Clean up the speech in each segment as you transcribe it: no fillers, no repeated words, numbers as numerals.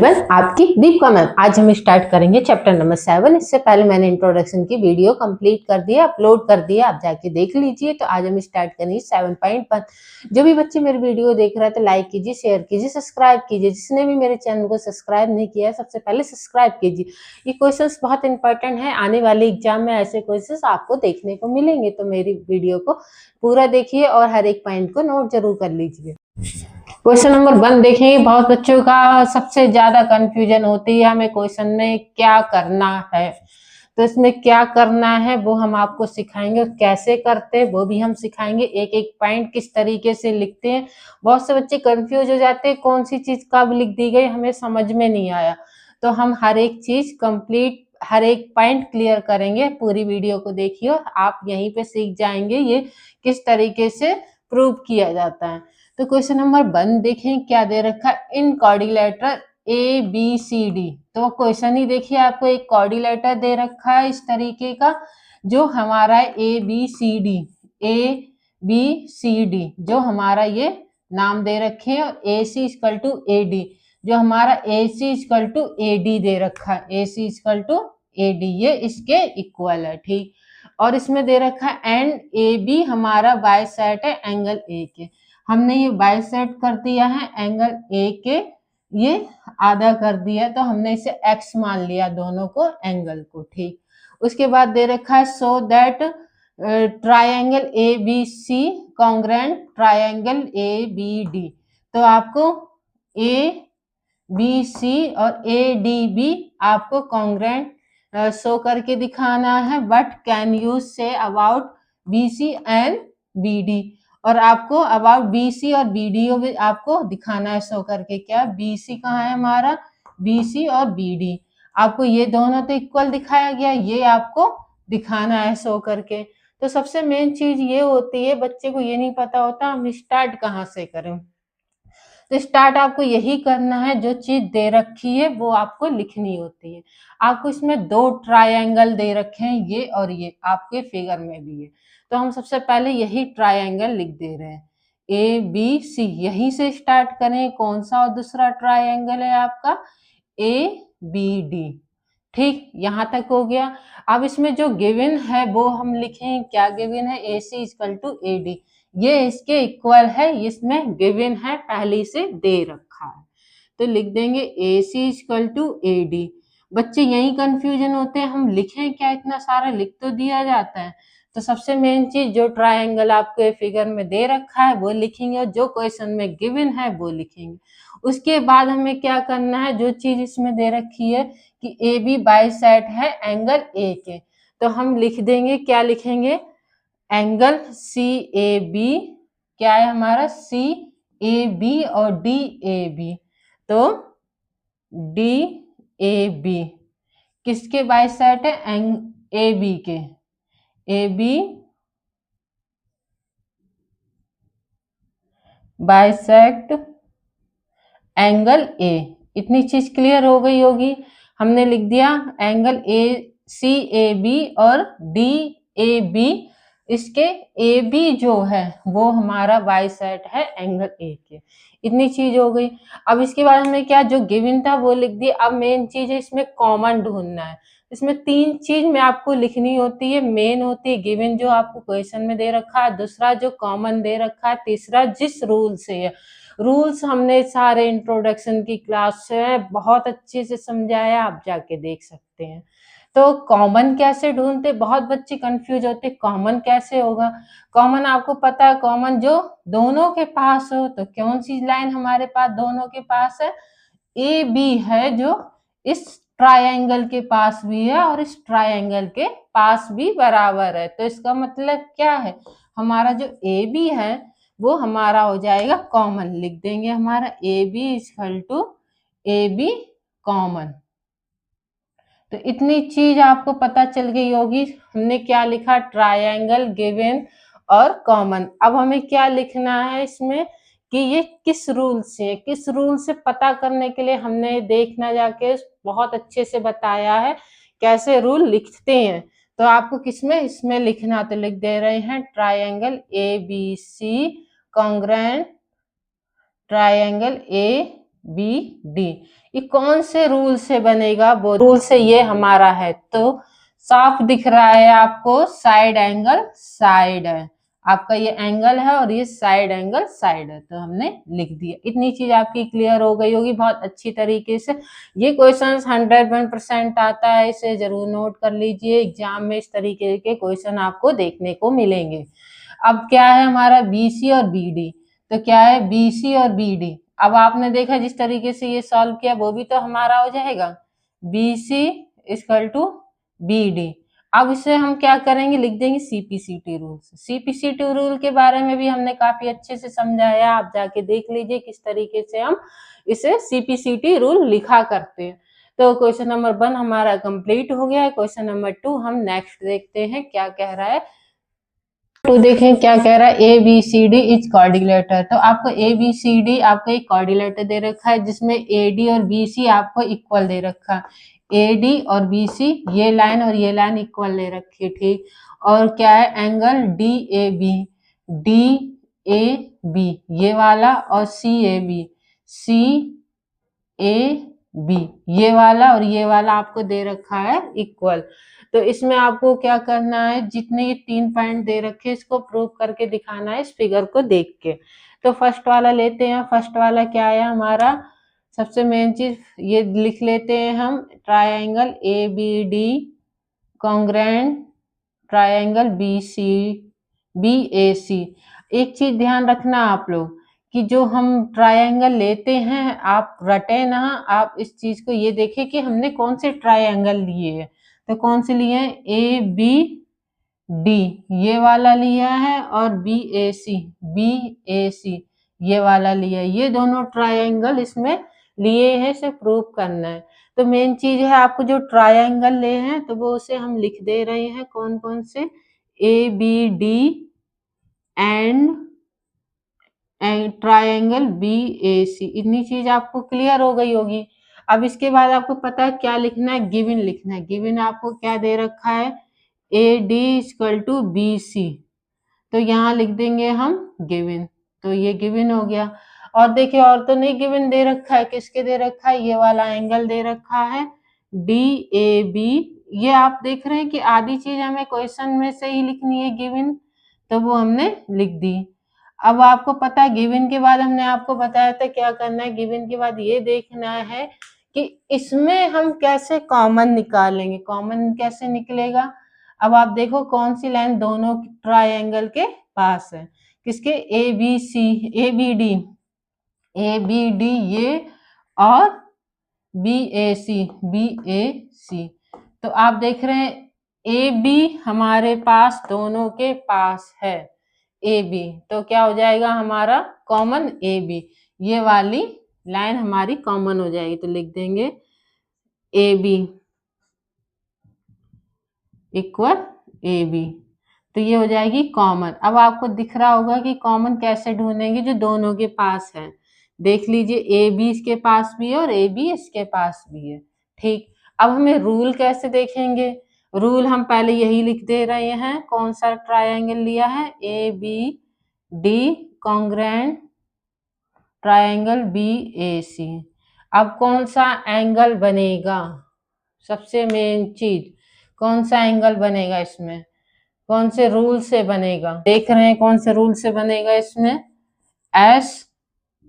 आपकी दीपिका मैम। आज हम स्टार्ट करेंगे चैप्टर नंबर 7। इससे पहले मैंने इंट्रोडक्शन की वीडियो कंप्लीट कर दिया, अपलोड कर दिया, आप जाके देख लीजिए। तो आज हम स्टार्ट करेंगे 7.1। जो भी बच्चे मेरी वीडियो देख रहे हैं तो लाइक कीजिए, शेयर कीजिए, सब्सक्राइब कीजिए। जिसने भी मेरे चैनल को सब्सक्राइब नहीं किया है सबसे पहले सब्सक्राइब कीजिए। ये क्वेश्चंस बहुत इंपॉर्टेंट है, आने वाले एग्जाम में ऐसे क्वेश्चंस आपको देखने को मिलेंगे। तो मेरी वीडियो को पूरा देखिए और हर एक पॉइंट को नोट जरूर कर लीजिए। क्वेश्चन नंबर 1 देखेंगे। बहुत बच्चों का सबसे ज्यादा कंफ्यूजन होती है हमें क्वेश्चन में क्या करना है। तो इसमें क्या करना है वो हम आपको सिखाएंगे, कैसे करते हैं वो भी हम सिखाएंगे, एक एक पॉइंट किस तरीके से लिखते हैं। बहुत से बच्चे कंफ्यूज हो जाते हैं, कौन सी चीज कब लिख दी गई हमें समझ में नहीं आया। तो हम हर एक चीज कंप्लीट, हर एक पॉइंट क्लियर करेंगे। पूरी वीडियो को देखिए, आप यहीं पे सीख जाएंगे ये किस तरीके से प्रूव किया जाता है। तो क्वेश्चन नंबर 1 देखें क्या दे रखा है। In quadrilateral A B C D. तो क्वेश्चन ही देखिए, आपको एक क्वाड्रिलेटर दे रखा है इस तरीके का, जो हमारा है A B C D, A B C D जो हमारा ये नाम दे रखे हैं, और A C equal to A D जो हमारा A C equal to A D दे रखा है, A C equal to A D ये इसके इक्वल है, ठीक। और इसमें दे रखा है एंड ए बी हमारा बाय सेट है एंगल ए के। हमने ये बाय सेट कर दिया है एंगल ए के, ये आधा कर दिया, तो हमने इसे x मान लिया दोनों को एंगल को, ठीक। उसके बाद दे रखा है so that triangle A B C congruent triangle A B D. तो आपको ए बी सी और ए डी बी आपको कॉन्ग्रेंट शो करके दिखाना है, but can you say about B C and B D. और आपको अबाउट बी सी और बी डी भी आपको दिखाना है शो करके। क्या बी सी कहाँ है हमारा, बी सी और बी डी आपको ये दोनों तो इक्वल दिखाया गया, ये आपको दिखाना है शो करके। तो सबसे मेन चीज ये होती है, बच्चे को ये नहीं पता होता हम स्टार्ट कहाँ से करें। तो स्टार्ट आपको यही करना है, जो चीज दे रखी है वो आपको लिखनी होती है। आपको इसमें 2 ट्रायंगल दे रखे हैं, ये और ये आपके फिगर में भी है। तो हम सबसे पहले यही ट्रायंगल लिख दे रहे हैं, ए बी सी, यहीं से स्टार्ट करें। कौन सा और दूसरा ट्रायंगल है आपका ए बी डी, ठीक। यहाँ तक हो गया। अब इसमें जो गिवन है वो हम लिखें, क्या गिवन है, A C equal to A D, ये इसके इक्वल है, इसमें गिवन है पहले से दे रखा है। तो लिख देंगे ए C equal to A D. बच्चे यही कंफ्यूजन होते हैं, हम लिखें क्या, इतना सारा लिख तो दिया जाता है। तो सबसे मेन चीज जो ट्रायंगल आपके फिगर में दे रखा है वो लिखेंगे, और जो क्वेश्चन में गिवन है वो लिखेंगे। उसके बाद हमें क्या करना है, जो चीज इसमें दे रखी है कि ए बी बाई सेट है एंगल ए के, तो हम लिख देंगे, क्या लिखेंगे, एंगल सी ए बी, क्या है हमारा सी ए बी और डी ए बी। तो D A B bisect सेट है, ए बी के, A B bisect angle A. इतनी चीज क्लियर हो गई होगी। हमने लिख दिया angle A C A B और डी ए बी, इसके ए बी जो है वो हमारा बाइसेट है एंगल ए के। इतनी चीज हो गई। अब इसके बाद हमें क्या, जो गिवन था वो लिख दिया। अब मेन चीज है इसमें कॉमन ढूंढना है। इसमें 3 चीज में आपको लिखनी होती है, मेन होती है गिवन जो आपको क्वेश्चन में दे रखा है, दूसरा जो कॉमन दे रखा है, तीसरा जिस रूल से है। रूल्स हमने सारे इंट्रोडक्शन की क्लास से बहुत अच्छे से समझाया, आप जाके देख सकते हैं। तो कॉमन कैसे ढूंढते, बहुत बच्चे कंफ्यूज होते, कॉमन कैसे होगा। कॉमन आपको पता है, कॉमन जो दोनों के पास हो। तो कौन सी लाइन हमारे पास दोनों के पास है, ए बी है, जो इस ट्रायंगल के पास भी है और इस ट्रायंगल के पास भी बराबर है। तो इसका मतलब क्या है, हमारा जो ए बी है वो हमारा हो जाएगा कॉमन। लिख देंगे हमारा A B equal to A B common. तो इतनी चीज आपको पता चल गई होगी। हमने क्या लिखा, ट्रायंगल गिवन और कॉमन। अब हमें क्या लिखना है इसमें कि ये किस रूल से, किस रूल से पता करने के लिए हमने देखना जाके बहुत अच्छे से बताया है कैसे रूल लिखते हैं। तो आपको किसमें, इसमें लिखना, तो लिख दे रहे हैं triangle A B C congruent triangle A B D, ये कौन से रूल से बनेगा? वो रूल से ये हमारा है, तो साफ दिख रहा है आपको, साइड एंगल साइड है आपका, ये एंगल है और ये साइड एंगल साइड है, तो हमने लिख दिया। इतनी चीज आपकी क्लियर हो गई होगी बहुत अच्छी तरीके से। ये क्वेश्चन 101% आता है, इसे जरूर नोट कर लीजिए, एग्जाम में इस तरीके के क्वेश्चन आपको देखने को मिलेंगे। अब क्या है हमारा बीसी और बीडी, तो क्या है बीसी और बीडी। अब आपने देखा जिस तरीके से ये सॉल्व किया वो भी तो हमारा हो जाएगा, बीसी इक्वल टू बीडी। अब इसे हम क्या करेंगे, लिख देंगे सीपीसीटी रूल। सीपीसीटी रूल के बारे में भी हमने काफी अच्छे से समझाया, आप जाके देख लीजिए किस तरीके से हम इसे सीपीसीटी रूल लिखा करते हैं। तो क्वेश्चन नंबर 1 हमारा कंप्लीट हो गया है। क्वेश्चन नंबर 2 हम नेक्स्ट देखते हैं क्या कह रहा है। तो देखें क्या कह रहा है, A B C D is coordinator. तो आपको ए बी सी डी आपको एक कोऑर्डिनेटर दे रखा है जिसमें ए डी और बी सी आपको इक्वल दे रखा है, ए डी और बी सी ये लाइन और ये लाइन इक्वल ले रखी है, ठीक। और क्या है angle D A B, D A B ये वाला, और सी A B, C A B ये वाला और ये वाला आपको दे रखा है इक्वल। तो इसमें आपको क्या करना है, जितने ये 3 पॉइंट दे रखे इसको प्रूव करके दिखाना है इस फिगर को देख के। तो फर्स्ट वाला लेते हैं, फर्स्ट वाला क्या है हमारा, सबसे मेन चीज ये लिख लेते हैं हम, triangle A B D congruent triangle B C B A C. एक चीज ध्यान रखना आप लोग कि जो हम ट्रायंगल लेते हैं आप रटे ना, आप इस चीज को ये देखें कि हमने कौन से ट्रायंगल लिए हैं। तो कौन से लिए हैं, ए बी डी ये वाला लिया है और बी ए सी ये वाला लिया है, ये दोनों ट्रायंगल इसमें लिए हैं, इसे प्रूव करना है। तो मेन चीज है आपको जो ट्रायंगल ले हैं तो वो उसे हम लिख दे रहे हैं, कौन कौन से, A B D and triangle B A C. इतनी चीज आपको क्लियर हो गई होगी। अब इसके बाद आपको पता है क्या लिखना है, गिवन लिखना है। गिवन आपको क्या दे रखा है, A D equal to B C, तो यहाँ लिख देंगे हम गिवन, तो ये गिवन हो गया। और देखिए और तो नहीं गिवन दे रखा है, किसके दे रखा है, ये वाला एंगल दे रखा है डी ए बी। ये आप देख रहे हैं कि आधी चीज हमें क्वेश्चन में से ही लिखनी है गिवन, तो वो हमने लिख दी। अब आपको पता है गिवन के बाद हमने आपको बताया था क्या करना है, गिवन के बाद ये देखना है कि इसमें हम कैसे कॉमन निकालेंगे, कॉमन कैसे निकलेगा। अब आप देखो कौन सी लाइन दोनों ट्रायंगल के पास है, किसके, A B C, A B D, A B D ये और बी ए सी। तो आप देख रहे हैं ए बी हमारे पास दोनों के पास है ए बी, तो क्या हो जाएगा हमारा कॉमन ए बी, ये वाली लाइन हमारी कॉमन हो जाएगी। तो लिख देंगे A B equal A B, तो ये हो जाएगी कॉमन। अब आपको दिख रहा होगा कि कॉमन कैसे ढूंढेंगे, जो दोनों के पास है। देख लीजिए ए बी इसके पास भी है और ए बी इसके पास भी है, ठीक। अब हमें रूल कैसे देखेंगे, रूल हम पहले यही लिख दे रहे हैं, कौन सा ट्रायंगल लिया है, A B D congruent triangle B A C. अब कौन सा एंगल बनेगा, सबसे मेन चीज कौन सा एंगल बनेगा, इसमें कौन से रूल से बनेगा, देख रहे हैं कौन से रूल से बनेगा, इसमें एस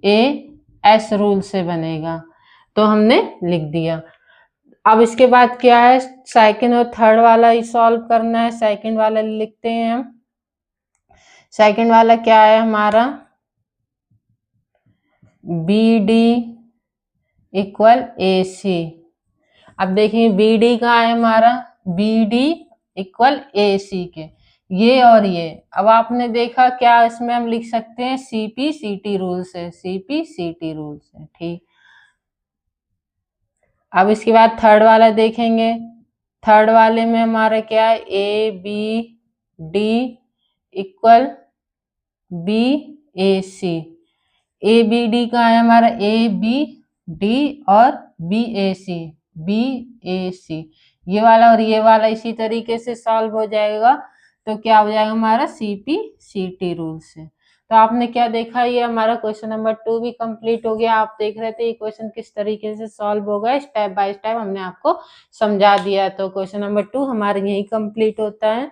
ए एस रूल से बनेगा, तो हमने लिख दिया। अब इसके बाद क्या है, सेकंड और थर्ड वाला ही सॉल्व करना है। सेकंड वाला लिखते हैं हम, सेकंड वाला क्या है हमारा, बी डी इक्वल ए सी। अब देखिए बी डी कहाँ है हमारा, बी डी इक्वल ए सी के, ये और ये। अब आपने देखा क्या इसमें हम लिख सकते हैं, सीपी सीटी रूल से, सीपी सीटी रूल से, ठीक। अब इसके बाद थर्ड वाला देखेंगे, थर्ड वाले में हमारा क्या है, A B D equal B A C. A B D का है हमारा, ए बी डी और बी ए सी, ये वाला और ये वाला इसी तरीके से सॉल्व हो जाएगा। तो क्या हो जाएगा हमारा, सीपी सीटी रूल से। तो आपने क्या देखा, ये हमारा क्वेश्चन नंबर 2 भी कंप्लीट हो गया। आप देख रहे थे ये क्वेश्चन किस तरीके से सॉल्व होगा, स्टेप बाय स्टेप हमने आपको समझा दिया। तो क्वेश्चन नंबर 2 हमारे यही कंप्लीट होता है।